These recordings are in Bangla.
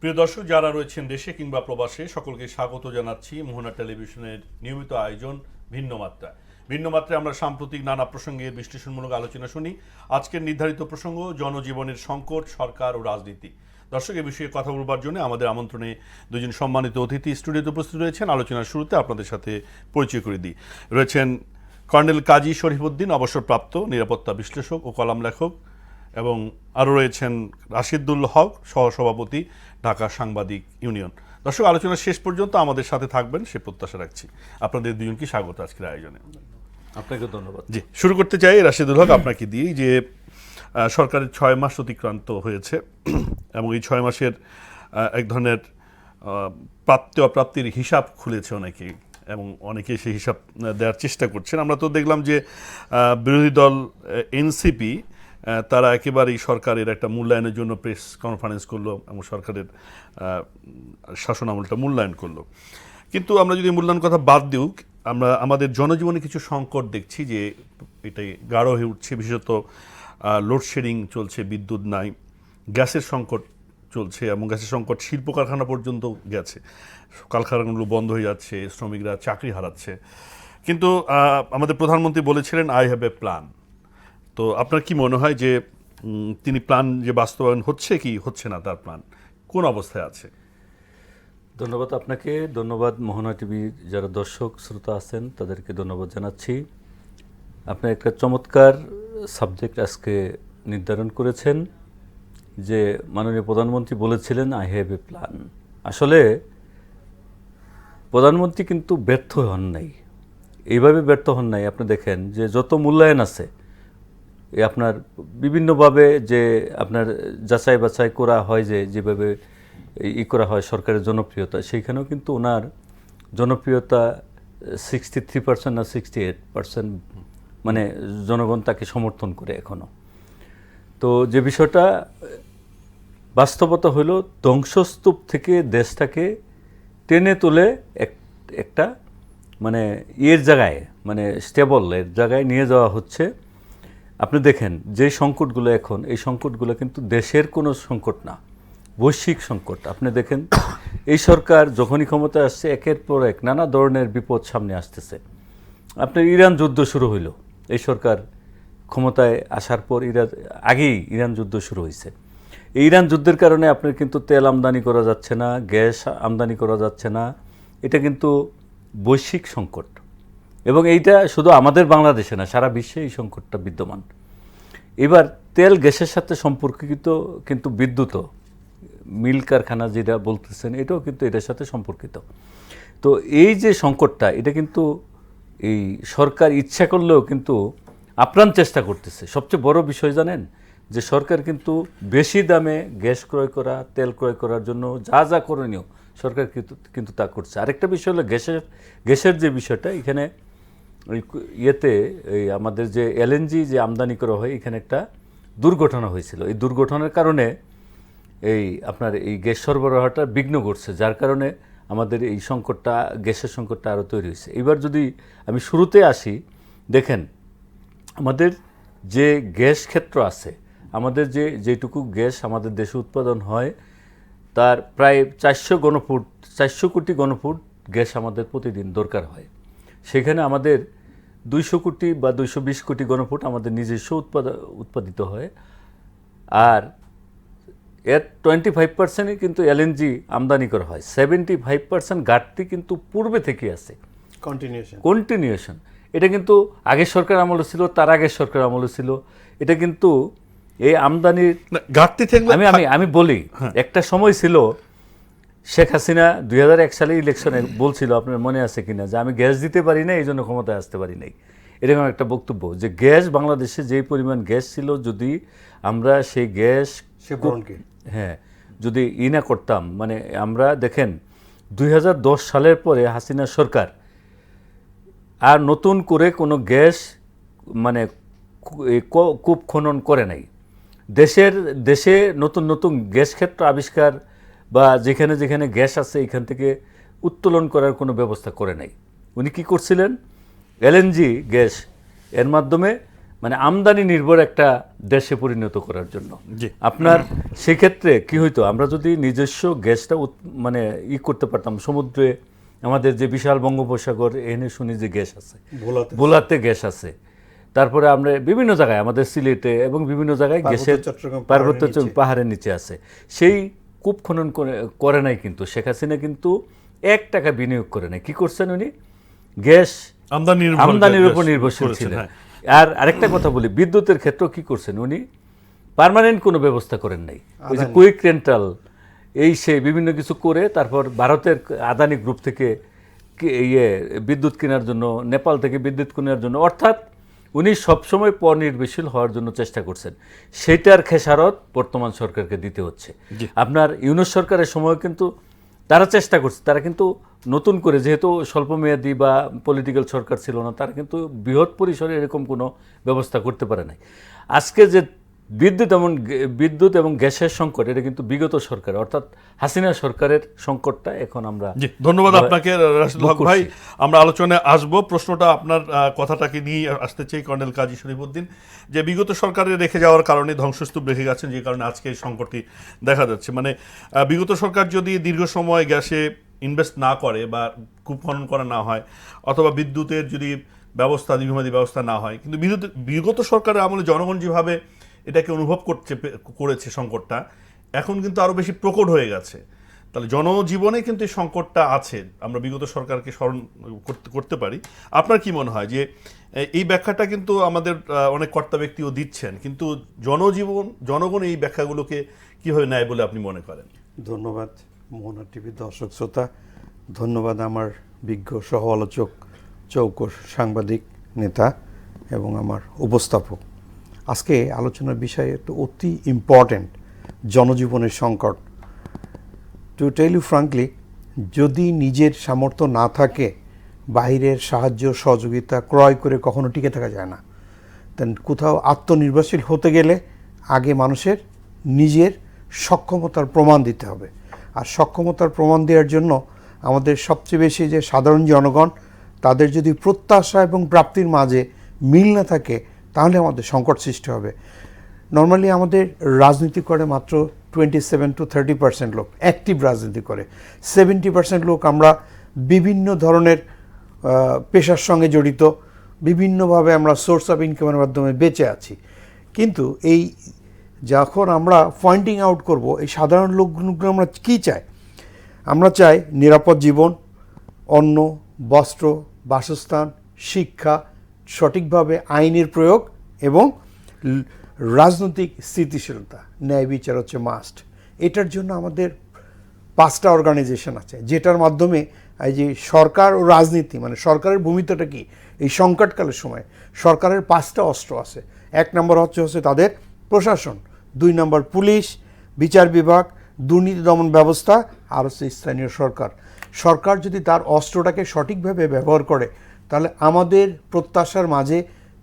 প্রিয় দর্শক যারা রয়েছেন দেশে কিংবা প্রবাসে সকলকে স্বাগত জানাচ্ছি মোহনা টেলিভিশনের নিয়মিত আয়োজন ভিন্ন মাত্রা। ভিন্ন মাত্রায় আমরা সাম্প্রতিক নানা প্রসঙ্গে বিশ্লেষণমূলক আলোচনা শুনি। আজকের নির্ধারিত প্রসঙ্গ জনজীবনের সংকট, সরকার ও রাজনীতি। দর্শক এ বিষয়ে কথা বলবার জন্য আমাদের আমন্ত্রণে দুজন সম্মানিত অতিথি স্টুডিওতে উপস্থিত রয়েছেন। আলোচনার শুরুতে আপনাদের সাথে পরিচয় করে দিই। রয়েছেন কর্নেল কাজী শরীফউদ্দিন, অবসরপ্রাপ্ত নিরাপত্তা বিশ্লেষক ও কলাম লেখক, এবং আরও রয়েছেন রাশিদুল হক, সহসভাপতি ঢাকা সাংবাদিক ইউনিয়ন। দর্শক আলোচনা শেষ পর্যন্ত আমাদের সাথে থাকবেন সে প্রত্যাশা রাখছি। আপনাদের দুজনকে স্বাগত আজকের আয়োজনে। আপনাকে ধন্যবাদ। জি, শুরু করতে চাই রাশিদুল হক আপনাকে দিয়ে, যে সরকারের 6 মাস অতিক্রান্ত হয়েছে এবং এই 6 মাসের এক ধরনের প্রাপ্তি অপ্রাপ্তির হিসাব খুলেছে অনেকেই, এবং অনেকে সেই হিসাব দেওয়ার চেষ্টা করছেন। আমরা তো দেখলাম যে বিরোধী দল এনসিপি তারা একেবারেই সরকারের একটা মূল্যায়নের জন্য প্রেস কনফারেন্স করলো এবং সরকারের শাসনামলটা মূল্যায়ন করলো। কিন্তু আমরা যদি মূল্যায়ন কথা বাদ দিই, আমরা আমাদের জনজীবনে কিছু সংকট দেখছি যে এটাই গাঢ় হয়ে উঠছে। বিশেষত লোডশেডিং চলছে, বিদ্যুৎ নাই, গ্যাসের সংকট চলছে, এবং গ্যাসের সংকট শিল্প কারখানা পর্যন্ত গেছে। কলকারখানাগুলো বন্ধ হয়ে যাচ্ছে, শ্রমিকরা চাকরি হারাচ্ছে। কিন্তু আমাদের প্রধানমন্ত্রী বলেছিলেন আই হ্যাভ এ প্ল্যান। তো আপনার কি মনে হয় যে তিনি প্ল্যান যে বাস্তবায়ন হচ্ছে কি হচ্ছে না, তার প্ল্যান কোন অবস্থায় আছে? ধন্যবাদ আপনাকে, ধন্যবাদ মোহনা টিভির যারা দর্শক শ্রোতা আছেন তাদেরকে ধন্যবাদ জানাচ্ছি। আপনি একটা চমৎকার সাবজেক্ট আজকে নির্ধারণ করেছেন যে মাননীয় প্রধানমন্ত্রী বলেছিলেন আই হ্যাভ এ প্ল্যান। আসলে প্রধানমন্ত্রী কিন্তু ব্যর্থ হন নাই, এইভাবে ব্যর্থ হন নাই। আপনি দেখেন যে যত মূল্যায়ন আছে আপনার বিভিন্নভাবে যে আপনার যাচাই বাছাই করা হয়, যেভাবে করা হয় সরকারের জনপ্রিয়তা, সেইখানেও কিন্তু ওনার জনপ্রিয়তা 63% না 68%, মানে জনগণ তাকে সমর্থন করে এখনও। তো যে বিষয়টা বাস্তবতা হইল, ধ্বংসস্তূপ থেকে দেশটাকে টেনে তুলে একটা মানে জায়গায়, মানে স্টেবলের জায়গায় নিয়ে যাওয়া হচ্ছে। আপনি দেখেন যে সংকটগুলো এখন, এই সংকটগুলো কিন্তু দেশের কোনো সংকট না, বৈশ্বিক সংকট। আপনি দেখেন এই সরকার যখনই ক্ষমতায় আসছে একের পর এক নানা ধরনের বিপদ সামনে আসতেছে। আপনার ইরান যুদ্ধ শুরু হইল, এই সরকার ক্ষমতায় আসার পর আগেই ইরান যুদ্ধ শুরু হয়েছে। এই ইরান যুদ্ধের কারণে আপনার কিন্তু তেল আমদানি করা যাচ্ছে না, গ্যাস আমদানি করা যাচ্ছে না। এটা কিন্তু বৈশ্বিক সংকট, এবং এইটা শুধু আমাদের বাংলাদেশে না, সারা বিশ্বে এই সংকটটা বিদ্যমান। এবার তেল গ্যাসের সাথে সম্পর্কিত কিন্তু বিদ্যুৎও, মিল কারখানা যেটা বলতেছেন, এটাও কিন্তু এটার সাথে সম্পর্কিত। তো এই যে সংকটটা, এটা কিন্তু এই সরকার ইচ্ছা করলেও কিন্তু আপ্রাণ চেষ্টা করতেছে। সবচেয়ে বড় বিষয় জানেন যে সরকার কিন্তু বেশি দামে গ্যাস ক্রয় করা, তেল ক্রয় করার জন্য যা যা করণীয় সরকার কিন্তু তা করছে। আরেকটা বিষয় হলো গ্যাসের যে বিষয়টা, এখানে এই আমাদের যে এলএনজি যে আমদানি করা হয়, এখানে একটা দুর্ঘটনা হয়েছিল। এই দুর্ঘটনার কারণে আপনার এই গ্যাস সরবরাহটা বিঘ্ন ঘটছে, যার কারণে আমাদের এই সংকটটা, গ্যাসের সংকটটা আরও তৈরি হয়েছে। এবার যদি আমি শুরুতে আসি, দেখেন আমাদের যে গ্যাস ক্ষেত্র আছে, আমাদের যেটুকু গ্যাস আমাদের দেশে উৎপাদন হয়, তার প্রায় 400 কোটি ঘনফুট গ্যাস আমাদের প্রতিদিন দরকার হয়। সেখানে আমাদের 200 কোটি বা 220 কোটি ঘনফুট আমাদের নিজস্ব উৎপাদিত হয়, আর এর 25% কিন্তু এলএনজি আমদানি করা হয়। 75% ঘাটতি কিন্তু পূর্বে থেকে আছে, কন্টিনিউশন। এটা কিন্তু আগের সরকার আমলে ছিল, তার আগের সরকার আমলে ছিল। এটা কিন্তু এই আমদানির ঘাটতি থেকে আমি বলি, একটা সময় ছিল শেখ হাসিনা 2001 সালে ইলেকশনে বলছিল, আপনার মনে আছে কিনা, যে আমি গ্যাস দিতে পারি না, এই জন্য ক্ষমতায় আসতে পারি নাই। এরকম একটা বক্তব্য, যে গ্যাস বাংলাদেশে যেই পরিমাণ গ্যাস ছিল, যদি আমরা সেই গ্যাস যদি না করতাম, মানে আমরা দেখেন 2010 সালের পরে হাসিনা সরকার আর নতুন করে কোনো গ্যাস মানে কূপ খনন করে নাই। দেশে নতুন নতুন গ্যাস ক্ষেত্র আবিষ্কার বা যেখানে যেখানে গ্যাস আছে এখান থেকে উত্তোলন করার কোনো ব্যবস্থা করে নাই। উনি কি করছিলেন? এলএনজি গ্যাস এর মাধ্যমে মানে আমদানি নির্ভর একটা দেশে পরিণত করার জন্য। জি। আপনার সেক্ষেত্রে কি হইতো, আমরা যদি নিজস্ব গ্যাসটা মানে করতে পারতাম, সমুদ্রে আমাদের যে বিশাল বঙ্গোপসাগর এনে শুনি যে গ্যাস আছে, ভোলাতে গ্যাস আছে, তারপরে আমরা বিভিন্ন জায়গায় আমাদের সিলেটে এবং বিভিন্ন জায়গায় গ্যাসের পার্বত্য পাহাড়ের নিচে আছে। সেই কূপ খনন করে নাই কিন্তু শেখ হাসিনা, কিন্তু 1 টাকা বিনিয়োগ করে নাই। কি করছেন উনি? গ্যাস আমদানির উপর নির্ভরশীল ছিলেন। আর আরেকটা কথা বলি, বিদ্যুতের ক্ষেত্রেও কি করছেন উনি? পার্মানেন্ট কোনো ব্যবস্থা করেন নাই। ওই যে কুইক রেন্টাল সে বিভিন্ন কিছু করে তারপর ভারতের আদানি গ্রুপ থেকে বিদ্যুৎ কেনার জন্য, নেপাল থেকে বিদ্যুৎ কেনার জন্য, অর্থাৎ উনি সবসময় পরনির্ভরশীল হওয়ার জন্য চেষ্টা করছেন। সেটার খেসারত বর্তমান সরকারকে দিতে হচ্ছে। আপনার ইউনূস সরকারের সময় কিন্তু তারা চেষ্টা করছে, তারা কিন্তু নতুন করে, যেহেতু স্বল্পমেয়াদী বা পলিটিক্যাল সরকার ছিল না, তারা কিন্তু বৃহৎ পরিসরে এরকম কোনো ব্যবস্থা করতে পারে নাই। আজকে যে বিদ্যুৎ এবং গ্যাসের সংকট, এটা কিন্তু বিগত সরকার অর্থাৎ হাসিনা সরকারের সংকটটা এখন আমরা। ধন্যবাদ আপনাকে রাশিদুল হক ভাই। আমরা আলোচনায় আসবো। প্রশ্নটা আপনার কথাটাকে নিয়ে আসতে চাই কর্নেল কাজী শরীফউদ্দীন, যে বিগত সরকারের রেখে যাওয়ার কারণে ধ্বংসস্তূপ রেখে গেছেন, যে কারণে আজকে এই সংকটটি দেখা যাচ্ছে। মানে বিগত সরকার যদি দীর্ঘ সময় গ্যাসে ইনভেস্ট না করে বা কূপ খনন করা না হয়, অথবা বিদ্যুতের যদি দীর্ঘমেয়াদী ব্যবস্থা না হয়, কিন্তু বিগত সরকারের আমলে জনগণ যেভাবে এটাকে অনুভব করেছে সংকটটা, এখন কিন্তু আরও বেশি প্রকট হয়ে গেছে। তাহলে জনজীবনে কিন্তু এই সংকটটা আছে, আমরা বিগত সরকারকে স্মরণ করতে পারি। আপনার কি মনে হয় যে এই ব্যাখ্যাটা কিন্তু আমাদের অনেক কর্তা ব্যক্তিও দিচ্ছেন, কিন্তু জনগণ এই ব্যাখ্যাগুলোকে কীভাবে নেয় বলে আপনি মনে করেন? ধন্যবাদ মোহনা টিভির দর্শক শ্রোতা, ধন্যবাদ আমার বিজ্ঞ সহ আলোচক, চৌকস সাংবাদিক নেতা এবং আমার উপস্থাপক। আজকে আলোচনার বিষয় একটু অতি ইম্পর্ট্যান্ট, জনজীবনের সংকট। টু টেল ইউ ফ্রাঙ্কলি, যদি নিজের সামর্থ্য না থাকে, বাহিরের সাহায্য সহযোগিতা ক্রয় করে কখনো টিকে থাকা যায় না। তেন কোথাও আত্মনির্ভরশীল হতে গেলে আগে মানুষের নিজের সক্ষমতার প্রমাণ দিতে হবে। আর সক্ষমতার প্রমাণ দেওয়ার জন্য আমাদের সবচেয়ে বেশি যে সাধারণ জনগণ, তাদের যদি প্রত্যাশা এবং প্রাপ্তির মাঝে মিল না থাকে, তাহলে আমাদের সংকট সৃষ্টি হবে। নর্মালি আমাদের রাজনীতি করে মাত্র 27 to 30% লোক অ্যাক্টিভ রাজনীতি করে। 70% লোক আমরা বিভিন্ন ধরনের পেশার সঙ্গে জড়িত, বিভিন্নভাবে আমরা সোর্স অফ ইনকামের মাধ্যমে বেঁচে আছি। কিন্তু এই যখন আমরা পয়েন্টিং আউট করব, এই সাধারণ লোকগুলো আমরা কী চাই? আমরা চাই নিরাপদ জীবন, অন্ন, বস্ত্র, বাসস্থান, শিক্ষা, সঠিকভাবে আইনের প্রয়োগ এবং রাজনৈতিক স্থিতিশীলতা, ন্যায় বিচার হচ্ছে মাস্ট। এটার জন্য আমাদের 5টা অর্গানাইজেশন আছে, যেটার মাধ্যমে এই যে সরকার ও রাজনীতি, মানে সরকারের ভূমিকাটা কি এই সংকটকালের সময়? সরকারের 5টা অস্ত্র আছে। 1 নম্বর হচ্ছে তাদের প্রশাসন, 2 নম্বর পুলিশ, বিচার বিভাগ, দুর্নীতি দমন ব্যবস্থা, আর হচ্ছে স্থানীয় সরকার। সরকার যদি তার অস্ত্রটাকে সঠিকভাবে ব্যবহার করে, তাহলে আমাদের প্রত্যাশার মাঝে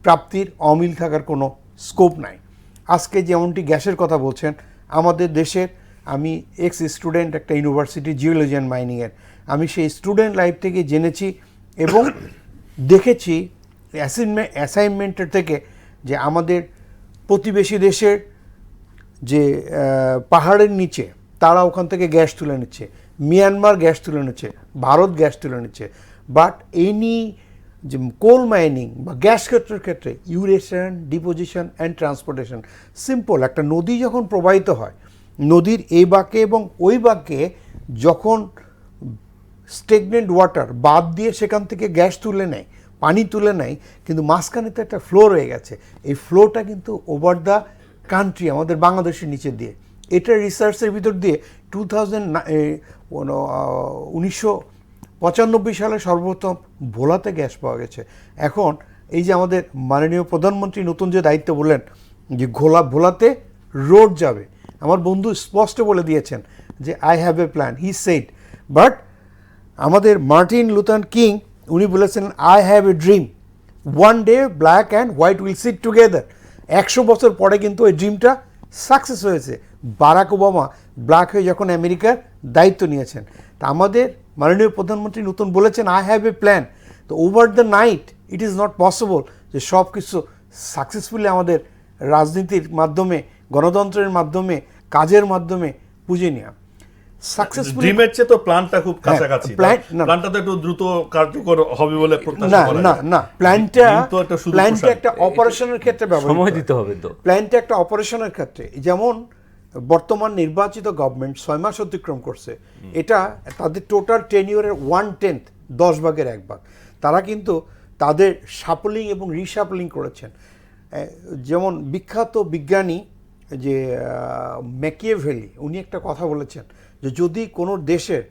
প্রাপ্তির অমিল থাকার কোনো স্কোপ নাই। আজকে যেমনটি গ্যাসের কথা বলছেন, আমাদের দেশের, আমি স্টুডেন্ট একটা ইউনিভার্সিটি জিওলজি অ্যান্ড মাইনিংয়ের, আমি সেই স্টুডেন্ট লাইফ থেকে জেনেছি এবং দেখেছি অ্যাসাইনমেন্টের থেকে, যে আমাদের প্রতিবেশী দেশের যে পাহাড়ের নিচে তারা ওখান থেকে গ্যাস তুলে নিচ্ছে, মিয়ানমার গ্যাস তুলে নিচ্ছে, ভারত গ্যাস তুলে নিচ্ছে। বাট এনি যে কোল মাইনিং বা গ্যাস ক্ষেত্রের ক্ষেত্রে ইউরেশন, ডিপোজিশন অ্যান্ড ট্রান্সপোর্টেশন সিম্পল। একটা নদী যখন প্রবাহিত হয়, নদীর এই বাঁকে এবং ওই বাঁকে যখন স্টেগনেন্ট ওয়াটার বাদ দিয়ে সেখান থেকে গ্যাস তুলে নেয়, পানি তুলে নেয়, কিন্তু মাঝখানে তো একটা ফ্লো রয়ে গেছে। এই ফ্লোটা কিন্তু ওভার দ্য কান্ট্রি, আমাদের বাংলাদেশের নিচে দিয়ে। এটা রিসার্চের ভিতর দিয়ে 1995 সালে সর্বপ্রথম ভোলাতে গ্যাস পাওয়া গেছে। এখন এই যে আমাদের মাননীয় প্রধানমন্ত্রী নতুন যে দায়িত্ব বললেন যে ভোলাতে রোড যাবে, আমার বন্ধু স্পষ্ট বলে দিয়েছেন যে I have a plan, he said. But আমাদের মার্টিন লুথার কিং উনি বলেছেন I have a dream, one day black and white will sit together. 100 বছর পরে কিন্তু ওই ড্রিমটা সাকসেস হয়েছে। বারাক ওবামা ব্ল্যাক হয়ে যখন আমেরিকার দায়িত্ব নিয়েছেন, তা আমাদের মাননীয় প্রধানমন্ত্রী নতুন বলেছেন আই হ্যাভ এ প্ল্যান। তো over the night it is not possible যে সব কিছু সাকসেসফুলি আমাদের রাজনীতির মাধ্যমে, গণতন্ত্রের মাধ্যমে, কাজের মাধ্যমে বুঝে নেওয়া। সাকসেসফুলি ড্রিমের চেয়ে তো প্ল্যানটা খুব কাছাকাছি, প্ল্যানটা তো একটু দ্রুত কার্যকর হবে বলে প্রত্যাশা না করা না যায়। না, প্ল্যানটা ড্রিম তো একটা সুদূর প্ল্যানটা প্রসারী। একটা অপারেশনের ক্ষেত্রে ব্যবহৃত সময় হয়। দিতে হবে তো। প্ল্যানটা একটা অপারেশনের ক্ষেত্রে, যেমন বর্তমান নির্বাচিত গভর্নমেন্ট 6 মাস অতিক্রম করছে, এটা তাদের টোটাল টেনিওরের 1/10, 10 ভাগের 1 ভাগ। তারা কিন্তু তাদের শাপলিং এবং রিশাপলিং করেছেন। যেমন বিখ্যাত বিজ্ঞানী যে ম্যাকিয়াভেলি, উনি একটা কথা বলেছেন যে যদি কোনো দেশের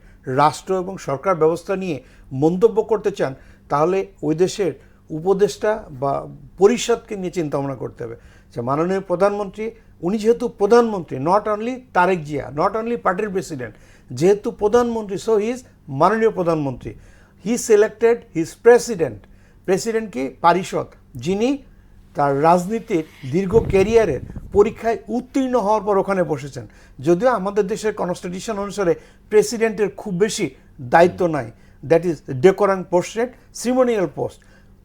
রাষ্ট্র এবং সরকার ব্যবস্থা নিয়ে মন্তব্য করতে চান, তাহলে ওই দেশের উপদেষ্টা বা পরিষদকে নিয়ে চিন্তা ভাবনা করতে হবে। যে মাননীয় প্রধানমন্ত্রী, উনি যেহেতু প্রধানমন্ত্রী, not only Tarique Zia, not only পার্টির প্রেসিডেন্ট, যেহেতু প্রধানমন্ত্রী, সো হি ইজ মাননীয় প্রধানমন্ত্রী। He selected his president, president কি পারিষদ, যিনি তার রাজনীতির দীর্ঘ ক্যারিয়ারের পরীক্ষায় উত্তীর্ণ হওয়ার পর ওখানে বসেছেন। যদিও আমাদের দেশের কনস্টিটিউশন অনুসারে প্রেসিডেন্টের খুব বেশি দায়িত্ব নাই, that is decorum posted ceremonial post,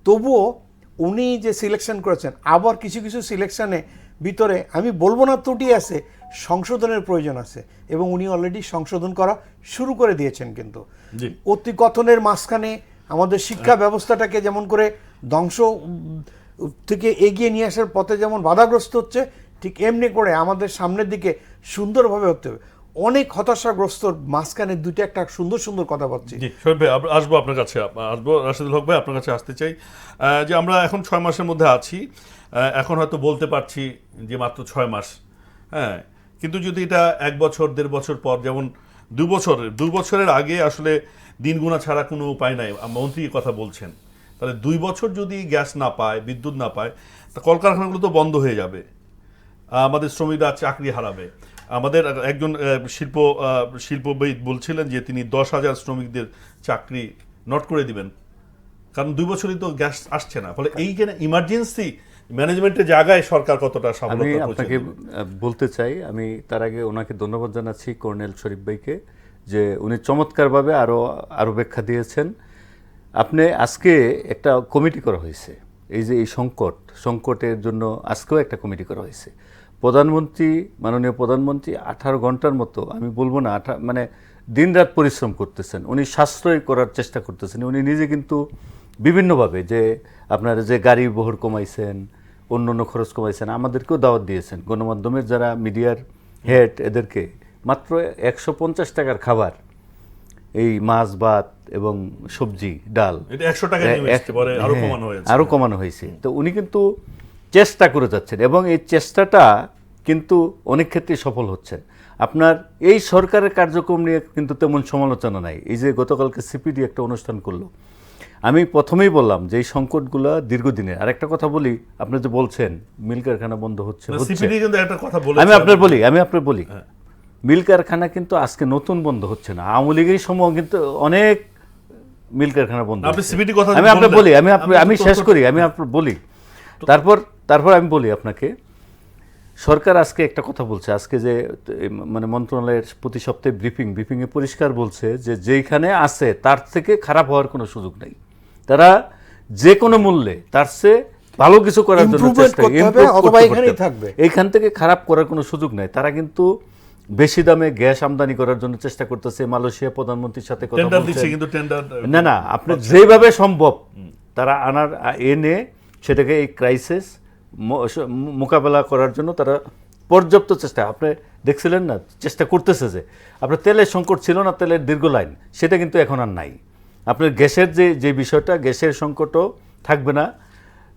তবুও উনি যে সিলেকশন করেছেন, আবার কিছু কিছু সিলেকশনে ভিতরে আমি বলবো না ত্রুটি আছে, সংশোধনের প্রয়োজন আছে, এবং উনি অলরেডি সংশোধন করা শুরু করে দিয়েছেন। কিন্তু জি। অতিকথনের মাঝখানে আমাদের শিক্ষা ব্যবস্থাটাকে যেমন করে ধ্বংস থেকে এগিয়ে নিয়ে আসার পথে যেমন বাধাগ্রস্ত হচ্ছে, ঠিক এমনি করে আমাদের সামনের দিকে সুন্দরভাবে হতে হবে। অনেক হতাশাগ্রস্ত মাঝখানে দুইটা একটা সুন্দর সুন্দর কথা পাচ্ছি। জি শোয়েব ভাই, আসবো আপনার কাছে, আসবো রাশেদুল হক ভাই, আপনার কাছে আসতে চাই। যে আমরা এখন 6 মাসের মধ্যে আছি, এখন হয়তো বলতে পারছি যে মাত্র 6 মাস, হ্যাঁ, কিন্তু যদি এটা 1 বছর 1.5 বছর পর, যেমন 2 বছরের আগে আসলে দিন গুণা ছাড়া কোনো উপায় নাই, মন্ত্রী কথা বলছেন, তাহলে 2 বছর যদি গ্যাস না পায়, বিদ্যুৎ না পায়, তা কলকারখানাগুলো তো বন্ধ হয়ে যাবে, আমাদের শ্রমিকরা চাকরি হারাবে। আমাদের একজন শিল্পবিদ বলছিলেন যে তিনি 10,000 শ্রমিকদের চাকরি নট করে দিবেন, কারণ 2 বছরই তো গ্যাস আসছে না। ফলে এইখানে ইমার্জেন্সি ম্যানেজমেন্টের জায়গায় সরকার কতটা আমি সফলতা আপনাকে বলতে চাই, আমি তার আগে ওনাকে ধন্যবাদ জানাচ্ছি, কর্নেল শরীফ ভাইকে, যে উনি চমৎকারভাবে আরও ব্যাখ্যা দিয়েছেন। আপনি আজকে একটা কমিটি করা হয়েছে, এই যে এই সংকটের জন্য আজকেও একটা কমিটি করা হয়েছে। প্রধানমন্ত্রী, মাননীয় প্রধানমন্ত্রী 18 ঘন্টার মতো, আমি বলবো না, মানে দিনরাত পরিশ্রম করতেছেন, উনি সাশ্রয় করার চেষ্টা করতেছেন। উনি নিজে কিন্তু বিভিন্নভাবে যে আপনার যে গাড়ি বহর কমাইছেন, অন্য খরচ কমাইছেন, আমাদেরকেও দাওয়াত দিয়েছেন, গণমাধ্যমের যারা মিডিয়ার হেড, এদেরকে মাত্র 150 টাকার খাবার, এই মাছ ভাত এবং সবজি ডাল, এটা 100 টাকা নেমে এসেছে, পরে আরো কমানো হয়েছে। আরও কমানো হয়েছে। তো উনি কিন্তু চেষ্টা করে যাচ্ছেন, এবং এই চেষ্টাটা কিন্তু অনেক ক্ষেত্রেই সফল হচ্ছে। আপনার এই সরকারের কার্যক্রম নিয়ে কিন্তু তেমন সমালোচনা নাই। এই যে গতকালকে সিপিডি একটা অনুষ্ঠান করলো, আমি প্রথমেই বললাম যে এই সংকটগুলো দীর্ঘদিনের। আরেকটা কথা বলি, আপনি যে বলছেন মিল কারখানা বন্ধ হচ্ছে, সিপিডি কিন্তু একটা কথা বলেছে, আমি আপনার বলি মিল কারখানা কিন্তু আজকে নতুন বন্ধ হচ্ছে না, আওয়ামী লীগের সময় কিন্তু অনেক মিল কারখানা বন্ধ আপনি হচ্ছে। সিপিডি কথা আমি আপনার বলি, আমি শেষ করি, আমি আপনার বলি, তারপর আমি বলি আপনাকে, সরকার আজকে একটা কথা বলছে, আজকে যে মানে মন্ত্রণালয়ের প্রতি সপ্তাহে ব্রিফিংয়ে পরিষ্কার বলছে যে যেইখানে আছে তার থেকে খারাপ হওয়ার কোনো সুযোগ নেই। তারা যে কোনো মূল্যে তার চেয়ে ভালো কিছু করার জন্য চেষ্টা করবে, এইখান থেকে খারাপ করার কোনো সুযোগ নাই। তারা কিন্তু বেশি দামে গ্যাস আমদানি করার জন্য চেষ্টা করতেছে, মালয়েশিয়া প্রধানমন্ত্রীর সাথে কথা বলছে, না আপনার যেভাবে সম্ভব তারা এনে সেটাকে এই ক্রাইসিস মোকাবেলা করার জন্য তারা পর্যাপ্ত চেষ্টা, আপনি দেখছিলেন না, চেষ্টা করতেছে। যে আপনার তেলের সংকট ছিল না, তেলের দীর্ঘ লাইন, সেটা কিন্তু এখন আর নাই। আপনার গ্যাসের যে বিষয়টা, গ্যাসের সংকটও থাকবে না।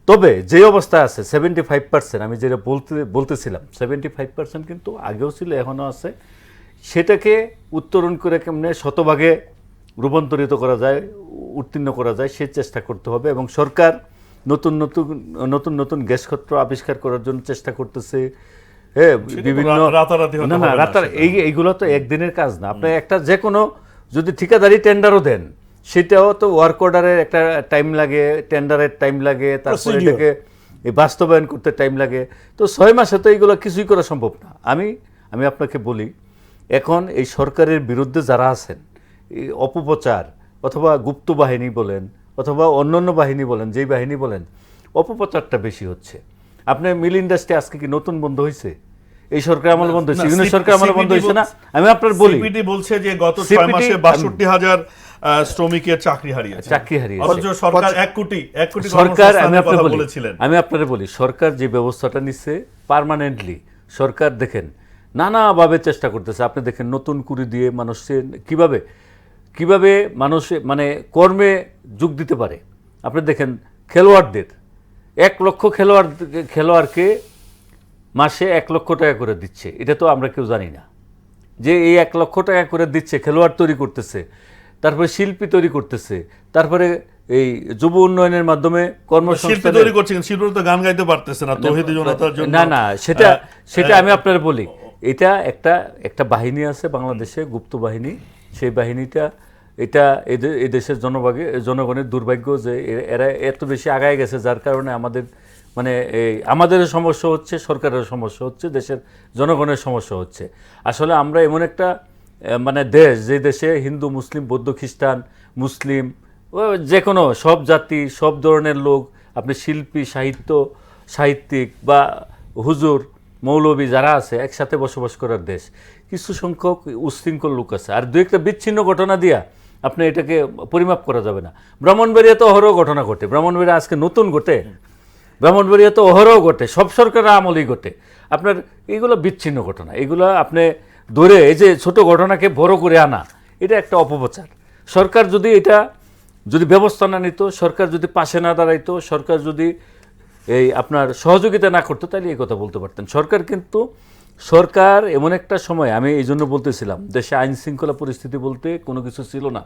তবে যে অবস্থা আছে 75%, আমি যেটা বলতেছিলাম 75% কিন্তু আগেও ছিল, এখনও আছে, সেটাকে উত্তরণ করে কেমনে শতভাগে রূপান্তরিত করা যায়, উত্তীর্ণ করা যায়, সেই চেষ্টা করতে হবে। এবং সরকার নতুন গ্যাস ক্ষেত্র আবিষ্কার করার জন্য চেষ্টা করতেছে। হ্যাঁ, বিভিন্ন এইগুলো তো একদিনের কাজ না। আপনি একটা যে কোনো যদি ঠিকাদারি টেন্ডারও দেন, সেটাও তো ওয়ার্ক অর্ডারের একটা টাইম লাগে, টেন্ডারের টাইম লাগে, তারপরে এটাকে বাস্তবায়ন করতে টাইম লাগে। তো 6 মাসে তো এইগুলো কিছুই করা সম্ভব না। আমি আপনাকে বলি, এখন এই সরকারের বিরুদ্ধে যারা আছেন, এই অপপ্রচার অথবা গুপ্ত বাহিনী বলেন অথবা অন্যান্য বাহিনী বলেন, যেই বাহিনী বলেন, অপপ্রচারটা বেশি হচ্ছে। আপনার মিল ইন্ডাস্ট্রি আজকে কি নতুন বন্ধ হয়েছে? এই সরকার আমল বন্ধ হয়েছে, ইউনিট সরকার আমল বন্ধ হয়েছে না? আমি আপনার বলি, সিপিডি বলছে যে গত 6 CPD মাসে ৬২,০০০ শ্রমিকের চাকরি হারিয়েছে। অথচ সরকার ১ কোটি সরকার, বলেছিলেন। আমি আপনারা বলি, সরকার যে ব্যবস্থাটা নিচ্ছে পার্মানেন্টলি, সরকার দেখেন নানাভাবে চেষ্টা করতেছে। আপনি দেখেন নতুন কুড়ি দিয়ে মানুষের কিভাবে মানুষ মানে কর্মে যোগ দিতে পারে। আপনি দেখেন খেলোয়াড়দের ১ লক্ষ খেলোয়াড়কে মাসে ১ লক্ষ টাকা করে দিচ্ছে। এটা তো আমরা কেউ জানি না যে এই ১ লক্ষ টাকা করে দিচ্ছে, খেলোয়াড় তৈরি করতেছে, তারপরে শিল্পী তৈরি করতেছে, তারপরে এই যুব উন্নয়নের মাধ্যমে কর্মসংস্থান তৈরি করছেন। শিল্পী তো গান গাইতে পারতেছে না তৌহিদি জনতার জন্য। না, সেটা আমি আপনার বলি, এটা একটা বাহিনী আছে বাংলাদেশে, গুপ্ত বাহিনী। সেই বাহিনীটা এই দেশের জনগণের দুর্ভাগ্য যে এরা এত বেশি আগায় গেছে, যার কারণে আমাদের সমস্যা হচ্ছে, সরকারের সমস্যা হচ্ছে, দেশের জনগণের সমস্যা হচ্ছে। আসলে আমরা এমন একটা দেশ, যে দেশে হিন্দু, মুসলিম, বৌদ্ধ, খ্রিস্টান, মুসলিম, যে কোনো সব জাতি, সব ধরনের লোক, আপনি শিল্পী, সাহিত্যিক বা হুজুর, মৌলবী যারা আছে একসাথে বসবাস করার দেশ। কিছু সংখ্যক উচ্ছৃঙ্খল লোক আছে, আর দু একটা বিচ্ছিন্ন ঘটনা দিয়া আপনি এটাকে পরিমাপ করা যাবে না। ব্রাহ্মণবাড়িয়াতে অহরহ ঘটনা ঘটে, ব্রাহ্মণবাড়িয়া আজকে নতুন ঘটে, ব্রাহ্মণবাড়িয়াতে অহরহ ঘটে, সব সরকারের আমলেই ঘটে। আপনার এইগুলো বিচ্ছিন্ন ঘটনা, এগুলো আপনি ধরে এই যে ছোট ঘটনাকে বড় করে আনা, এটা একটা অপপ্রচার। সরকার যদি ব্যবস্থা না নিত, সরকার যদি পাশে না দাঁড়াইতো, সরকার যদি এই আপনার সহযোগিতা না করতো, তাহলে এই কথা বলতে পারতেন। সরকার এমন একটা সময়, আমি এই জন্য বলতেছিলাম, দেশে আইন শৃঙ্খলা পরিস্থিতি বলতে কোনো কিছু ছিল না।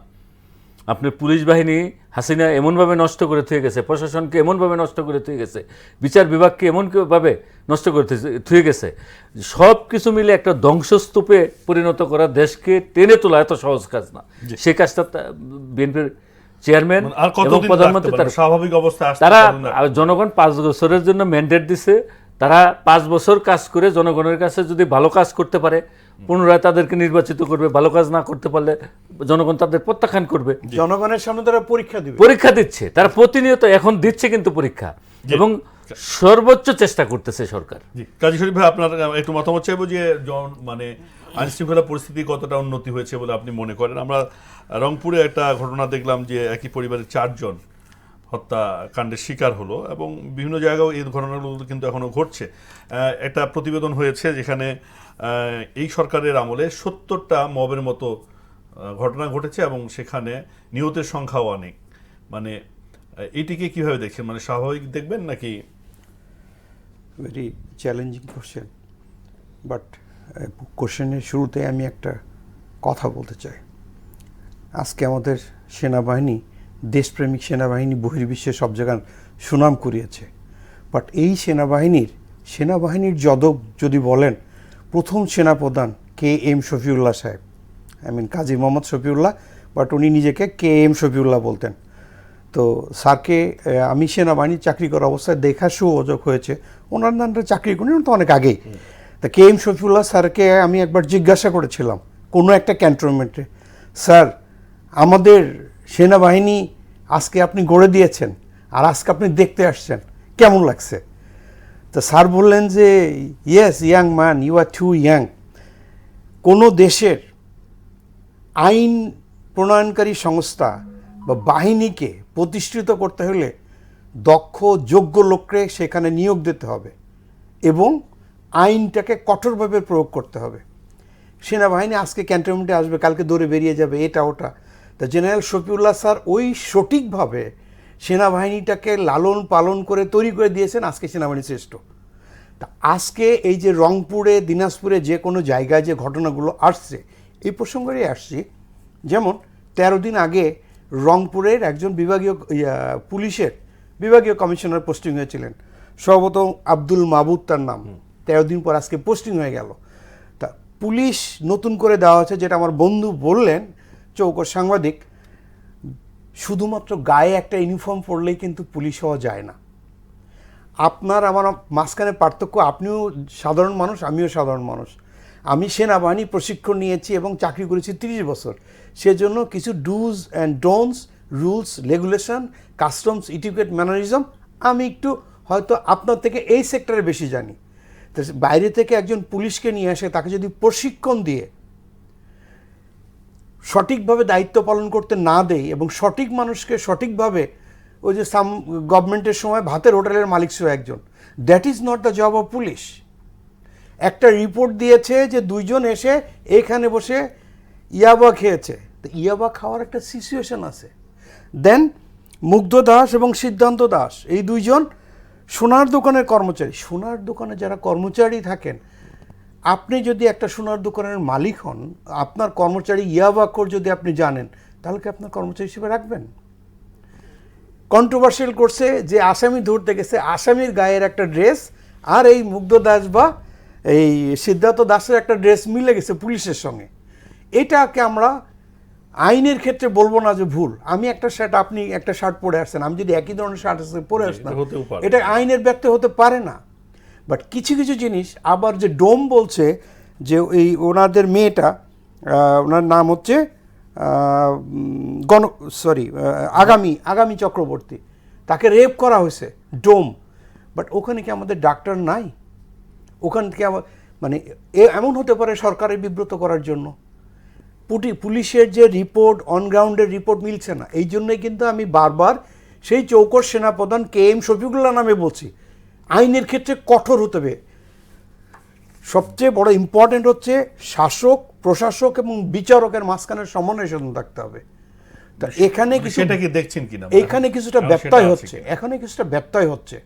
আপনার পুলিশ বাহিনী হাসিনা এমনভাবে নষ্ট করে থুয়ে গেছে, প্রশাসনকে এমনভাবে নষ্ট করে থুয়ে গেছে, বিচার বিভাগকে এমনভাবে নষ্ট করে থুয়ে গেছে, সব কিছু মিলে একটা ধ্বংসস্তূপে পরিণত করা দেশকে টেনে তোলা এত সহজ কাজ না। সেই কাজটা বিএনপির চেয়ারম্যান এবং প্রধানমন্ত্রী তারা জনগণ 5 বছরের জন্য ম্যান্ডেট দিছে। তারা 5 বছর কাজ করে জনগণের কাছে যদি ভালো কাজ করতে পারে, পুনরায় তাদেরকে নির্বাচিত করবে। ভালো কাজ না করতে পারলে জনগণ তাদের প্রত্যাখ্যান করবে। জনগণের সামনে তারা পরীক্ষা দিচ্ছে, তারা প্রতিনিয়ত এখন দিচ্ছে কিন্তু পরীক্ষা, এবং সর্বোচ্চ চেষ্টা করতেছে সরকার। কাজী শরীফ ভাই, আপনার একটু মতামত চাইবো যে আইন শৃঙ্খলা পরিস্থিতি কতটা উন্নতি হয়েছে বলে আপনি মনে করেন? আমরা রংপুরে একটা ঘটনা দেখলাম যে একই পরিবারের 4 জন হত্যাকাণ্ডের শিকার হলো, এবং বিভিন্ন জায়গায় এই ঘটনাগুলো কিন্তু এখনো ঘটছে। একটা প্রতিবেদন হয়েছে যেখানে এই সরকারের আমলে 70টা মবের মতো ঘটনা ঘটেছে, এবং সেখানে নিহতের সংখ্যাও অনেক। এটিকে কিভাবে দেখছেন? স্বাভাবিক দেখবেন নাকি? ভেরি চ্যালেঞ্জিং কোশ্চেন, বাট কোশ্চেনের শুরুতে আমি একটা কথা বলতে চাই। আজকে আমাদের সেনাবাহিনী, দেশপ্রেমিক সেনাবাহিনী বহির্বিশ্বে সব জায়গায় সুনাম কুড়িয়েছে, বাট এই সেনাবাহিনীর যদি বলেন, প্রথম সেনাপ্রধান KM শফিউল্লাহ সাহেব, কাজী মোহাম্মদ শফিউল্লাহ, বাট উনি নিজেকে KM শফিউল্লাহ বলতেন। তো স্যারকে আমি সেনাবাহিনী চাকরি করার অবস্থায় দেখার সুযোগ হয়েছে। ওনার নামটা চাকরি করেন তো অনেক আগেই। তা KM শফিউল্লাহ স্যারকে আমি একবার জিজ্ঞাসা করেছিলাম কোনো একটা ক্যান্টনমেন্টে, স্যার আমাদের সেনাবাহিনী আজকে আপনি গড়ে দিয়েছেন, আর আজকে আপনি দেখতে আসছেন, কেমন লাগছে? তো স্যার বললেন যে, yes young man, you are too young. কোনো দেশের আইন প্রণয়নকারী সংস্থা বা বাহিনীকে প্রতিষ্ঠিত করতে হলে দক্ষ যোগ্য লোককে সেখানে নিয়োগ দিতে হবে, এবং আইনটাকে কঠোরভাবে প্রয়োগ করতে হবে। সেনাবাহিনী আজকে ক্যান্টনমেন্টে আসবে, কালকে দৌড়ে বেরিয়ে যাবে, এটা ওটা। তা জেনারেল শফিউল্লাহ স্যার ওই সঠিকভাবে সেনাবাহিনীটাকে লালন পালন করে তৈরি করে দিয়েছেন, আজকে সেনাবাহিনী শ্রেষ্ঠ। তা আজকে এই যে রংপুরে, দিনাজপুরে যে কোনো জায়গায় যে ঘটনাগুলো আসছে, এই প্রসঙ্গেই আসছি। যেমন 13 দিন আগে রংপুরের একজন পুলিশের বিভাগীয় কমিশনার পোস্টিং হয়েছিলেন, সর্বপ্রথম আব্দুল মাহবুদ তার নাম। 13 দিন পর আজকে পোস্টিং হয়ে গেল। তা পুলিশ নতুন করে দেওয়া হচ্ছে, যেটা আমার বন্ধু বললেন, চৌকস সাংবাদিক, শুধুমাত্র গায়ে একটা ইউনিফর্ম পরলেই কিন্তু পুলিশ হওয়া যায় না। আপনার আমার মাঝখানে পার্থক্য, আপনিও সাধারণ মানুষ, আমিও সাধারণ মানুষ। আমি সেনাবাহিনী প্রশিক্ষণ নিয়েছি এবং চাকরি করেছি 30 বছর। সেজন্য কিছু dos and don'ts, rules, regulation, customs, ইটিকেট, mannerism আমি একটু হয়তো আপনার থেকে এই সেক্টরে বেশি জানি। তো বাইরে থেকে একজন পুলিশকে নিয়ে আসে, তাকে যদি প্রশিক্ষণ দিয়ে সঠিকভাবে দায়িত্ব পালন করতে না দেয় এবং সঠিক মানুষকে সঠিকভাবে, ওই যে গভর্নমেন্টের সময় ভাতের হোটেলের মালিক ছিল একজন, that is not the job of police. একটা রিপোর্ট দিয়েছে যে 2 জন এসে এখানে বসে ইয়াবা খেয়েছে, তো ইয়াবা খাওয়ার একটা সিচুয়েশন আছে। দেন মুগ্ধ দাস এবং সিদ্ধান্ত দাস, এই 2 জন সোনার দোকানের কর্মচারী। সোনার দোকানে যারা কর্মচারী থাকেন, আপনি যদি একটা সোনার দোকানের মালিক হন, আপনার কর্মচারী ইয়াবাখোর যদি আপনি জানেন, তাহলে কি আপনার কর্মচারী হিসেবে রাখবেন? কন্ট্রোভার্সিয়াল করছে যে আসামি ধরতে গেছে, আসামির গায়ের একটা ড্রেস আর এই মুগ্ধ দাস বা এই সিদ্ধার্থ দাসের একটা ড্রেস মিলে গেছে পুলিশের সঙ্গে। এটাকে আমরা আইনের ক্ষেত্রে বলবো না যে ভুল। আমি একটা শার্ট, আপনি একটা শার্ট পরে আসছেন, আমি যদি একই ধরনের শার্ট পরে আসতাম, হতেও পারে। এটা আইনের ব্যর্থ হতে পারে না। বাট কিছু কিছু জিনিস আবার, যে ডোম বলছে যে এই ওনাদের মেয়েটা, ওনার নাম হচ্ছে আগামী চক্রবর্তী, তাকে রেপ করা হয়েছে, ডোম। বাট ওখানে কি আমাদের ডাক্তার নাই? ওখান থেকে মানে এমন হতে পারে সরকারের বিব্রত করার জন্য। পুলিশের যে রিপোর্ট, অনগ্রাউন্ডের রিপোর্ট মিলছে না। এই জন্যই কিন্তু আমি বারবার সেই চৌকস সেনাপ্রধান KM শফিকুল্লাহ নামে বলছি, আইনের ক্ষেত্রে কঠোর হতে হবে। সবচেয়ে বড় ইম্পর্টেন্ট হচ্ছে শাসক, প্রশাসক এবং বিচারকের মাঝখানে সমন্বয় সাধন থাকতে হবে। তা এখানে সেটা কি দেখছেন কিনা? এইখানে কিছুটা ব্যত্যয় হচ্ছে, এখানে কিছুটা ব্যত্যয় হচ্ছে।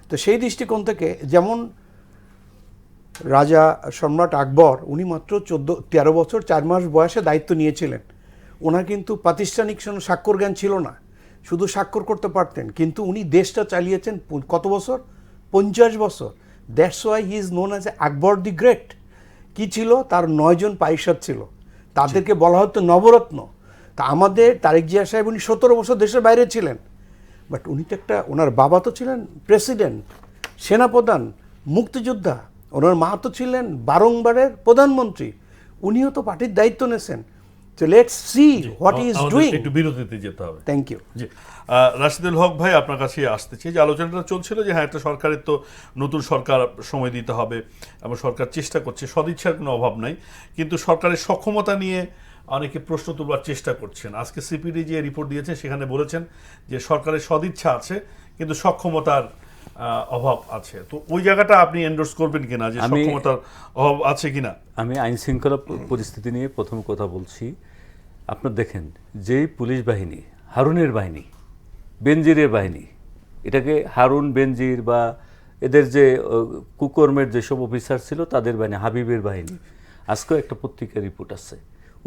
তো সেই দৃষ্টিকোণ থেকে, যেমন রাজা সম্রাট আকবর, উনি মাত্র 13 বছর 4 মাস বয়সে দায়িত্ব নিয়েছিলেন। ওনার কিন্তু প্রাতিষ্ঠানিক স্বাক্ষর জ্ঞান ছিল না, শুধু স্বাক্ষর করতে পারতেন, কিন্তু উনি দেশটা চালিয়েছেন কত বছর? 50 বছর। That's why he is known as Akbar the great. কি ছিল? তার 9 জন পারিষদ ছিল, তাদেরকে বলা হতো নবরত্ন। তা আমাদের তারেক জিয়া সাহেব, উনি 17 বছর দেশের বাইরে ছিলেন, বাট উনি তো একটা, ওনার বাবা তো ছিলেন প্রেসিডেন্ট, সেনাপ্রধান, মুক্তিযোদ্ধা, ওনার মা তো ছিলেন বারংবারের প্রধানমন্ত্রী, উনিও তো পার্টির দায়িত্ব নিয়েছেন। তো let's see what he is doing. একটু বিরতিতে যেতে হবে। Thank you. জি, রাশিদুল হক ভাই, আপনার কাছে আসতে চাই। যে আলোচনাটা চলছিল যে হ্যাঁ, একটা সরকারের তো নতুন সরকার সময় দিতে হবে এবং সরকার চেষ্টা করছে, সদিচ্ছার কোনো অভাব নাই, কিন্তু সরকারের সক্ষমতা নিয়ে অনেকে প্রশ্ন তোলার চেষ্টা করছেন। আজকে সিপিডি যে রিপোর্ট দিয়েছে সেখানে বলেছেন যে সরকারের সদিচ্ছা আছে কিন্তু সক্ষমতার অভাব আছে। তো ওই জায়গাটা আপনি এন্ডোর্স করবেন কিনা, যে সক্ষমতার অভাব আছে কিনা? আমি আইন শৃঙ্খলা পরিস্থিতি নিয়ে প্রথম কথা বলছি। আপনার দেখেন, যেই পুলিশ বাহিনী, হারুনের বাহিনী, বেনজিরের বাহিনী, এটাকে হারুন, বেনজির বা এদের যে কুকর্মের যেসব অফিসার ছিল তাদের বাহিনী, হাবিবের বাহিনী, আজকেও একটা পত্রিকার রিপোর্ট আছে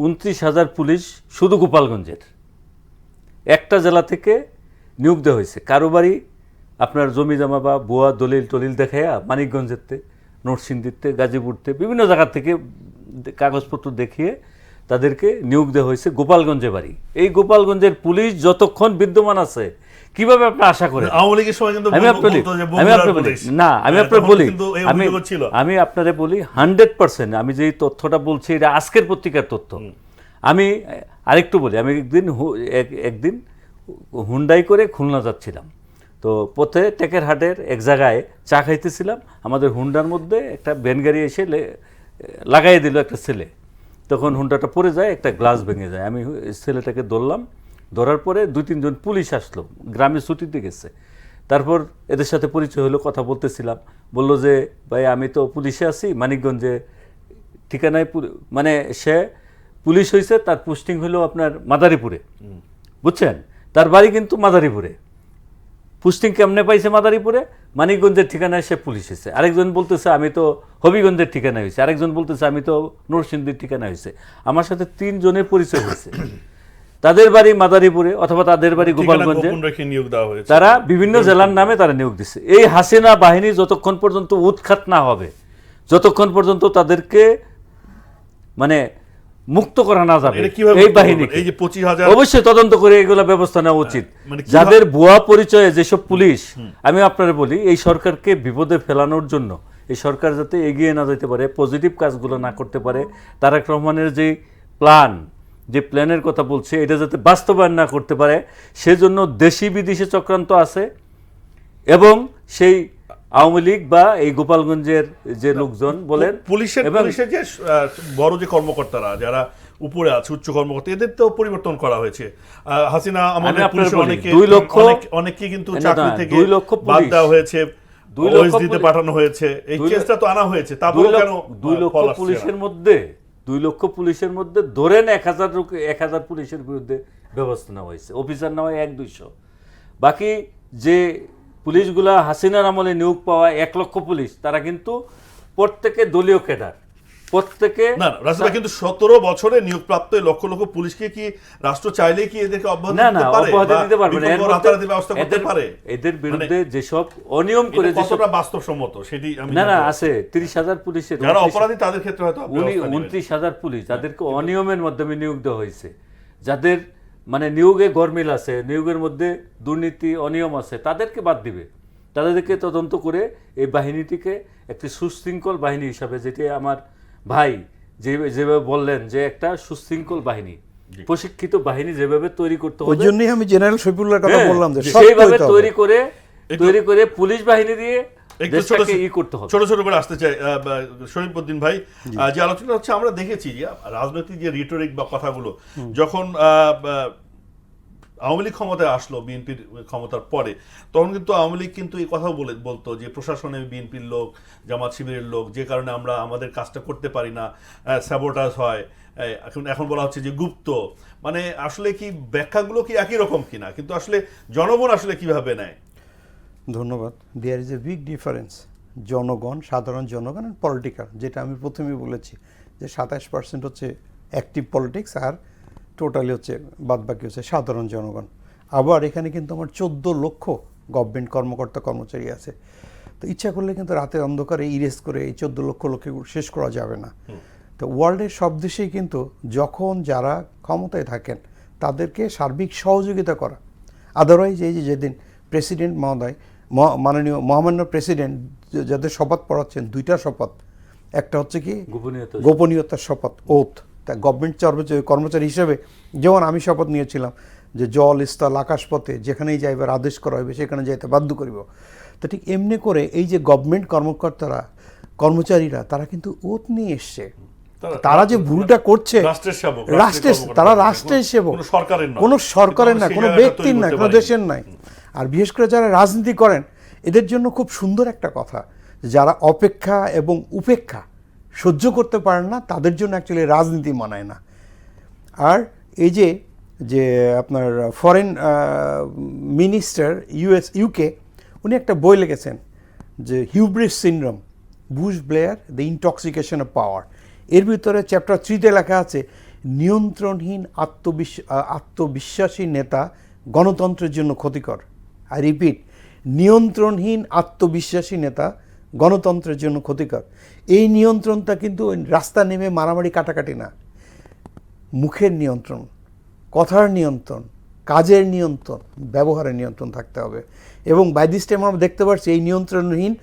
29,000 পুলিশ শুধু গোপালগঞ্জের একটা জেলা থেকে নিয়োগ দেওয়া হয়েছে। কারো বাড়ি আপনার জমি জমা বা ভুয়া দলিল টলিল দেখাইয়া মানিকগঞ্জেরতে, নরসিংদীতে, গাজীপুরতে, বিভিন্ন জায়গা থেকে কাগজপত্র দেখিয়ে তাদেরকে নিয়োগ দেওয়া হয়েছে গোপালগঞ্জে বাড়ি। এই গোপালগঞ্জের পুলিশ যতক্ষণ বিদ্যমান আছে, কিভাবে আপনি আশা করেন? আওয়ামী লীগের সময় কিন্তু আমি আপনারে বলি 100%। আমি যে তথ্যটা বলছি এটা আজকের পত্রিকার তথ্য। আমি আরেকটু বলি, আমি একদিন হুন্ডাই করে খুলনা যাচ্ছিলাম, তো পথে টেকেরহাটের এক জায়গায় চা খাইতেছিলাম, আমাদের হুন্ডার মধ্যে একটা ভ্যান গাড়ি এসে লাগাই দিল একটা ছেলে। তখন হুন্ডাটা পড়ে যায়, একটা গ্লাস ভেঙে যায়। আমি ছেলেটাকে ধরলাম, ধরার পরে 2-3 জন পুলিশ আসলো, গ্রামে ছুটিতে গেছে। তারপর এদের সাথে পরিচয় হলো, কথা বলতেছিলাম, বলল যে ভাই আমি তো পুলিশে আছি মানিকগঞ্জে, ঠিকানায়, মানে সে পুলিশ হয়েছে, তার পোস্টিং হলো আপনার মাদারীপুরে, বুঝছেন? তার বাড়ি কিন্তু মাদারীপুরে। পোস্টিং কেমনে পাইছে মাদারীপুরে? মানিকগঞ্জের ঠিকানায় সে পুলিশ হয়েছে। আরেকজন বলতেছে আমি তো হবিগঞ্জের ঠিকানায় হয়েছে, আরেকজন বলতেছে আমি তো নরসিংদীর ঠিকানায় হয়েছে। আমার সাথে 3 জনের পরিচয় হয়েছে, তাদের বাড়ি মাদারীপুরে অথবা তাদের বাড়ি গোপালগঞ্জে, তারা বিভিন্ন জেলার নামে তারা নিয়োগ দিচ্ছে। এই হাসিনা বাহিনী যতক্ষণ পর্যন্ত উৎখাত না হবে, যতক্ষণ পর্যন্ত তাদেরকে মানে মুক্ত করা না যাবে, এই বাহিনী অবশ্যই তদন্ত করে এগুলো ব্যবস্থা নেওয়া উচিত। যাদের ভুয়া পরিচয়ে যেসব পুলিশ, আমি আপনারা বলি, এই সরকারকে বিপদে ফেলানোর জন্য, এই সরকার যাতে এগিয়ে না যেতে পারে, পজিটিভ কাজগুলো না করতে পারে, তারেক রহমানের যে প্ল্যান, যে প্ল্যানের কথা বলছে, এটা যাতে বাস্তবায়ন না করতে পারে, সেজন্য দেশি বিদেশি চক্রান্ত আছে এবং সেই আওয়ামী লীগ বা এই গোপালগঞ্জের যে লোকজন বলেন পুলিশের এবং যে বড় যে কর্মকর্তারা যারা উপরে আছে, উচ্চ কর্মকর্তা, এদের তো পরিবর্তন করা হয়েছে। হাসিনা আমাদের আপনার পুলিশের বলি, অনেকে 2 লক্ষ অনেকে কিন্তু না, চাকরি থেকে 2 লক্ষ বাদ পুলিশ। দেওয়া হয়েছে, 2 লক্ষ ওএসডিতে পুলিশ। পাঠানো হয়েছে। এই 2 কেসটা তো আনা হয়েছে, তারপরে কেন 2 লক্ষ ফল আসছে না? পুলিশের মধ্যে 2 লক্ষ পুলিশের মধ্যে ধরেন 1000 পুলিশের বিরুদ্ধে ব্যবস্থা নেওয়া হয়েছে, অফিসার নেওয়া 1-200। বাকি যে পুলিশগুলা হাসিনার আমলে নিয়োগ পাওয়া 1 লক্ষ পুলিশ, তারা কিন্তু প্রত্যেকে দলীয় ক্যাডার, প্রত্যেকে না রাসেল ভাই, কিন্তু 17 বছরে নিয়োগপ্রাপ্ত এই লক্ষ লক্ষ পুলিশকে কি রাষ্ট্র চাইলে কি এদেরকে অব্যাহতি না দিতে পারে? অব্যাহতি বা দিতে পারবে না। বিকল্প রাতারাতি ব্যবস্থা করতে পারে? এদের বিরুদ্ধে যেসব অনিয়ম করে এটা যেসব কতটা বাস্তবসম্মত সেটি আমি না জানতে চাই। আছে 30,000 পুলিশের, যারা অপরাধী তাদের ক্ষেত্রে হয়তো আপনি ব্যবস্থা নেবেন। 29,000 পুলিশ যাদেরকে অনিয়মের মাধ্যমে নিয়োগ দেওয়া হয়েছে, যাদের মানে নিয়োগে গরমিল আছে, নিয়োগের মধ্যে দুর্নীতি অনিয়ম আছে, তাদেরকে বাদ দিবে। তাদেরকে তদন্ত করে এই বাহিনীটিকে একটি সুশৃঙ্খল বাহিনী হিসাবে, যেটি আমার ভাই যেভাবে বললেন যে একটা সুশৃঙ্খল বাহিনী, প্রশিক্ষিত বাহিনী যেভাবে তৈরি করতে ওই হবে, জন্যই আমি জেনারেল শফিউল্লাহর কথা হ্যাঁ, বললাম যে সেইভাবে সত্য হতে তৈরি হবে। করে পুলিশ বাহিনী দিয়ে একটু দেশটাকে করতে হবে। ছোট ছোট করে আসতে চাই শরীফউদ্দিন ভাই, যে আলোচনা হচ্ছে আমরা দেখেছি যে রাজনৈতিক যে রিটোরিক বা কথাগুলো যখন আওয়ামী লীগ ক্ষমতায় আসলো, বিএনপির ক্ষমতার পরে, তখন কিন্তু আওয়ামী লীগ কিন্তু এই কথাও বলতো যে প্রশাসনে বিএনপির লোক, জামাত শিবিরের লোক, যে কারণে আমরা আমাদের কাজটা করতে পারি না, স্যাবোটাজ হয়। এখন বলা হচ্ছে যে গুপ্ত, মানে আসলে কি ব্যাখ্যাগুলো কি একই রকম কিনা, কিন্তু আসলে জনগণ আসলে কিভাবে নেয়? ধন্যবাদ। There is a big difference জনগণ, সাধারণ জনগণ অ্যান্ড পলিটিক্যাল, যেটা আমি প্রথমেই বলেছি যে 27% হচ্ছে অ্যাক্টিভ পলিটিক্স আর টোটালি হচ্ছে বাদবাকি হচ্ছে সাধারণ জনগণ। আবার এখানে কিন্তু আমার 14 লক্ষ গভর্নমেন্ট কর্মকর্তা কর্মচারী আছে। তো ইচ্ছা করলে কিন্তু রাতের অন্ধকারে ইরেজ করে এই 14 লক্ষ লোককে শেষ করা যাবে না। তো ওয়ার্ল্ডের সব দেশেই কিন্তু যখন যারা ক্ষমতায় থাকেন তাদেরকে সার্বিক সহযোগিতা করা, আদারওয়াইজ এই যে যেদিন প্রেসিডেন্ট মহোদয়, মাননীয় মহামান্য প্রেসিডেন্ট যাদের শপথ পড়াচ্ছেন, 2টা শপথ, একটা হচ্ছে কি গোপনীয়তার শপথ, ওথ। তা গভর্নমেন্ট কর্মচারী হিসেবে যেমন আমি শপথ নিয়েছিলাম যে জল স্থল আকাশপথে যেখানেই যাইবার আদেশ করা হবে সেখানে যাইতে বাধ্য করিব। তো ঠিক এমনি করে এই যে গভর্নমেন্ট কর্মচারীরা তারা কিন্তু ওথ নিয়ে এসছে। তারা যে ভুলটা করছে, তারা রাষ্ট্রের সেবক, কোনো সরকারের না, কোনো ব্যক্তির না, কোনো দেশের নাই। আর বিশেষ করে যারা রাজনীতি করেন এদের জন্য খুব সুন্দর একটা কথা, যারা অপেক্ষা এবং উপেক্ষা সহ্য করতে পারেন না তাদের জন্য অ্যাকচুয়ালি রাজনীতি মানায় না। আর এই যে আপনার ফরেন মিনিস্টার ইউকে, উনি একটা বই লিখেছেন যে hubris syndrome, Bush Blair, the intoxication of power. এর ভিতরে চ্যাপ্টার 3-তে লেখা আছে, নিয়ন্ত্রণহীন আত্মবিশ্বাসী নেতা গণতন্ত্রের জন্য ক্ষতিকর। আই রিপিট, নিয়ন্ত্রণহীন আত্মবিশ্বাসী নেতা গণতন্ত্রের জন্য ক্ষতিকর। এই নিয়ন্ত্রণটা কিন্তু রাস্তা নেমে মারামারি কাটাকাটি না, মুখের নিয়ন্ত্রণ, কথার নিয়ন্ত্রণ, কাজের নিয়ন্ত্রণ, ব্যবহারের নিয়ন্ত্রণ থাকতে হবে। এবং বাই দিস টাইম আমরা দেখতে পাচ্ছি এই নিয়ন্ত্রণহীন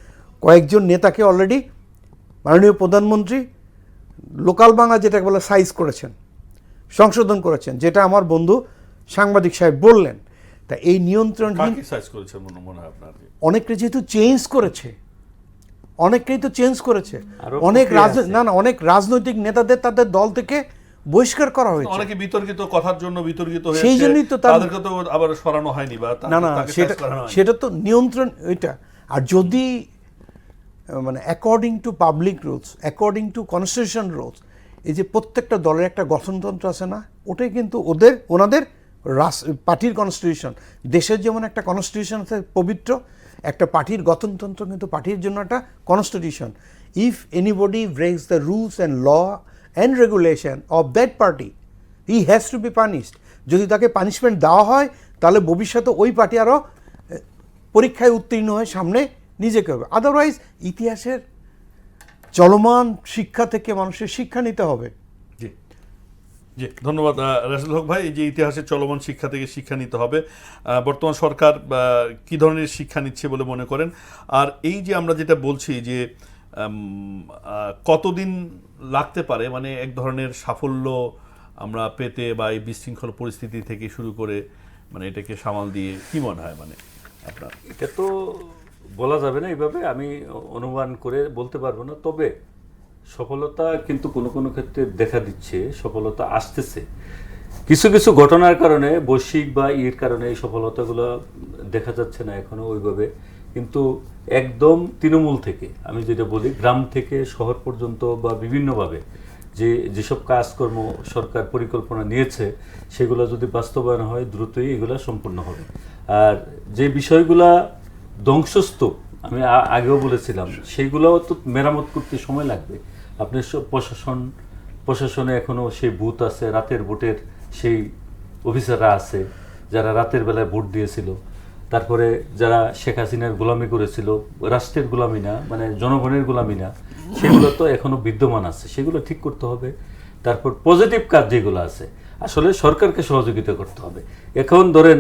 কয়েকজন নেতাকে অলরেডি মাননীয় প্রধানমন্ত্রী লোকাল বাংলা যেটা বলে সাইজ করেছেন, সংশোধন করেছেন, যেটা আমার বন্ধু সাংবাদিক সাহেব বললেন। তা এই নিয়ন্ত্রণহীন অনেকটা যেহেতু চেঞ্জ করেছে, অনেকেই তো চেঞ্জ করেছে, অনেক রাজনৈতিক নেতাদের তাদের দল থেকে বহিষ্কার করা হয়েছে, অনেকে বিতর্কিত কথার জন্য বিতর্কিত হয়েছে, সেই জন্যই তো তাদেরকে তো আবার সরানো হয়নি বা না সেটা তো নিয়ন্ত্রণ ওইটা। আর যদি মানে according to public rules, according to constitution rules, এই যে প্রত্যেকটা দলের একটা গঠনতন্ত্র আছে না, ওটাই কিন্তু ওনাদের পার্টির কনস্টিটিউশন। দেশের যেমন একটা কনস্টিটিউশন আছে পবিত্র, একটা পার্টির গঠনতন্ত্র কিন্তু পার্টির জন্য একটা constitution. If anybody breaks the rules and law and regulation of that party, he has to be punished. যদি তাকে পানিশমেন্ট দেওয়া হয় তাহলে ভবিষ্যতে ওই পার্টি আরও পরীক্ষায় উত্তীর্ণ হয়ে সামনে নিজেকে হবে। আদারওয়াইজ ইতিহাসের চলমান শিক্ষা থেকে মানুষের শিক্ষা নিতে হবে। জি জি, ধন্যবাদ রাসেল হক ভাই। এই যে ইতিহাসের চলমান শিক্ষা থেকে শিক্ষা নিতে হবে, বর্তমান সরকার কি ধরনের শিক্ষা নিচ্ছে বলে মনে করেন? আর এই যে আমরা যেটা বলছি যে কতদিন লাগতে পারে মানে এক ধরনের সাফল্য আমরা পেতে, বা এই বিশৃঙ্খল পরিস্থিতি থেকে শুরু করে মানে এটাকে সামাল দিয়ে, কি মনে হয় মানে আপনার? এটা তো বলা যাবে না এইভাবে, আমি অনুমান করে বলতে পারবো না। তবে সফলতা কিন্তু কোনো কোনো ক্ষেত্রে দেখা দিচ্ছে, সফলতা আসতেছে। কিছু কিছু ঘটনার কারণে, বৈশ্বিক বা কারণে এই সফলতাগুলো দেখা যাচ্ছে না এখনো ওইভাবে। কিন্তু একদম তৃণমূল থেকে, আমি যেটা বলি গ্রাম থেকে শহর পর্যন্ত বা বিভিন্নভাবে যেসব কাজকর্ম সরকার পরিকল্পনা নিয়েছে সেগুলো যদি বাস্তবায়ন হয় দ্রুতই এগুলো সম্পূর্ণ হবে। আর যে বিষয়গুলা ধ্বংসস্তূপ, আমি আগেও বলেছিলাম, সেইগুলোও তো মেরামত করতে সময় লাগবে। আপনি প্রশাসনে এখনো সেই বুথ আছে, রাতের ভোটের সেই অফিসাররা আছে যারা রাতের বেলায় ভোট দিয়েছিল। তারপরে যারা শেখ হাসিনার গোলামি করেছিল, রাষ্ট্রের গোলামি না, মানে জনগণের গোলামি না, সেগুলো তো এখনো বিদ্যমান আছে, সেগুলো ঠিক করতে হবে। তারপর পজিটিভ কাজ যেগুলো আছে, আসলে সরকারকে সহযোগিতা করতে হবে। এখন ধরেন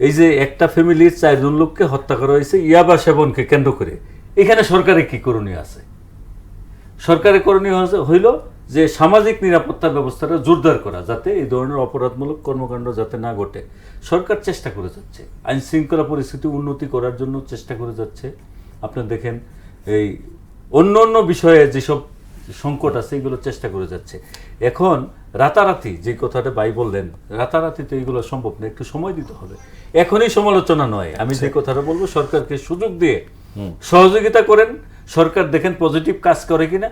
এই যে একটা ফ্যামিলির 4 জন লোককে হত্যা করা হয়েছে ইয়াবা সেবনকে কেন্দ্র করে, এখানে সরকারের কি করণীয় আছে? সরকারের করণীয় হইল যে সামাজিক নিরাপত্তা ব্যবস্থাটা জোরদার করা, যাতে এই ধরনের অপরাধমূলক কর্মকাণ্ড যাতে না ঘটে। সরকার চেষ্টা করে যাচ্ছে, আইন শৃঙ্খলা পরিস্থিতি উন্নতি করার জন্য চেষ্টা করে যাচ্ছে। আপনারা দেখেন এই অন্য অন্য বিষয়ে যেসব সংকট আছে এগুলো চেষ্টা করে যাচ্ছে। এখন রাতারাতি যে কথাটা ভাই বললেন, রাতারাতি তো এগুলো সম্ভব না, একটু সময় দিতে হবে। এখনই সমালোচনা নয়, আমি যে কথাটা বলবো, সরকারকে সুযোগ দিয়ে সহযোগিতা করেন। সরকার দেখেন পজিটিভ কাজ করে কিনা,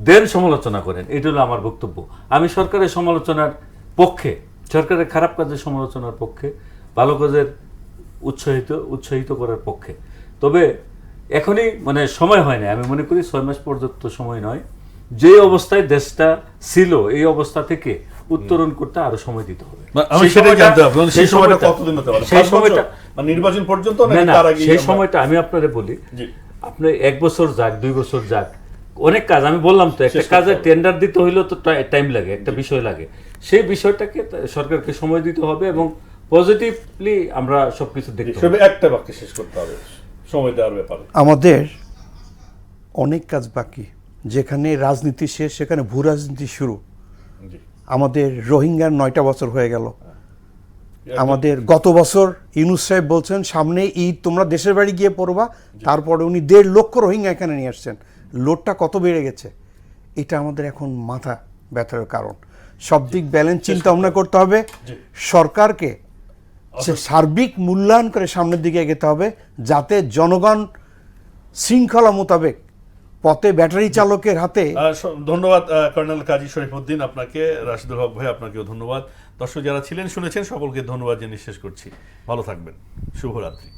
দেন সমালোচনা করেন। এটা হলো আমার বক্তব্য। আমি সরকারের সমালোচনার পক্ষে, সরকারের খারাপ কাজের সমালোচনার পক্ষে, ভালো কাজের উৎসাহিত করার পক্ষে। তবে এখনই মানে সময় হয় না, আমি মনে করি 6 মাস পর্যন্ত সময় নয়। যে অবস্থায় দেশটা ছিল এই অবস্থা থেকে উত্তরণ করতে আরো সময় দিতে হবে। আমি সেটাই জানতে চাই, সেই সময়টা কতদিন হতে পারে? সেই সময়টা মানে নির্বাচন পর্যন্ত না, নাকি না, তার আগে? সেই সময়টা আমি আপনারে বলি, জি। আপনি 1 বছর যাক, 2 বছর যাক, অনেক কাজ, আমি বললাম তো একটা কাজে টেন্ডার দিতে হইলেও তো টাইম লাগে, একটা বিষয় লাগে। সেই বিষয়টাকে সরকারকে সময় দিতে হবে এবং পজিটিভলি আমরা সবকিছু দেখতে হবে। একটা বাক্যে শেষ করতে হবে সময় দেওয়ার ব্যাপারে। আমাদের অনেক কাজ বাকি। যেখানে রাজনীতি শেষ সেখানে ভূ রাজনীতি শুরু। জি। আমাদের রোহিঙ্গার 9টা বছর হয়ে গেল। আমাদের গত বছর ইউনূস সাহেব বলছেন সামনে ঈদ তোমরা দেশের বাড়ি গিয়ে পড়বা, তারপরে উনি 1.5 লক্ষ রোহিঙ্গা এখানে নিয়ে আসছেন। লোডটা কত বেড়ে গেছে, এটা আমাদের এখন মাথা ব্যথার কারণ। সব দিক ব্যালেন্স চিন্তা ভাবনা করতে হবে। সরকারকে সার্বিক মূল্যায়ন করে সামনের দিকে এগোতে হবে, যাতে জনগণ শৃঙ্খলা মোতাবেক পথে ব্যাটারি চালকের হাতে। ধন্যবাদ কর্নেল কাজী শরীফউদ্দিন, আপনাকে, রাশিদুল হক ভাই আপনাকেও ধন্যবাদ। দর্শক যারা ছিলেন শুনেছেন সকলকে ধন্যবাদ জানিয়ে শেষ করছি। ভালো থাকবেন, শুভরাত্রি।